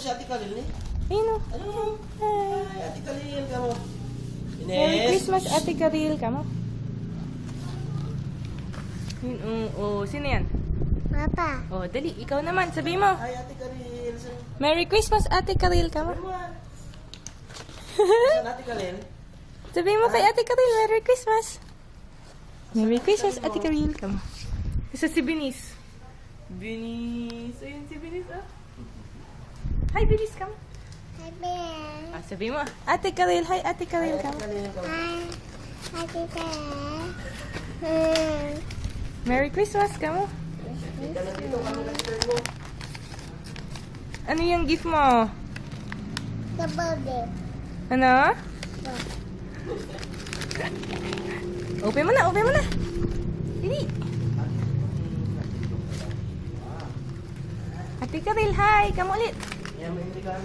si Ate Kalil ni? Ayun o. Ano? Ay, Ate Kalil ka mo. Merry Ines. Christmas, Ate Karil. Kamo. Yun, sino yan? Papa. Oh, dali. Ikaw naman. Sabi mo. Ay, Ate Kalil. Merry Christmas, Ate Karil. Kamo. Saan Ate Kalil? Sabi mo kay Ate Karil, Merry Christmas. Merry Christmas, Ate Karil. Kamo. Isa si Binis. Binis. Ayun si Binis, ah. Hi, Binis. Kamo. Hi, Ben. Ah, sabi mo. Ate Karil. Hi, Ate Karil. Ate Kamo. Kalil ka mo. Hi. Hi, Tita. Merry Christmas. Kamo. Dito na dito kami lang turn mo. Ano yung gift mo? The birthday. Ano? Open mo na, open mo na. Dili. Ate Karil, hi. Kamu ulit. Yan, may regalo.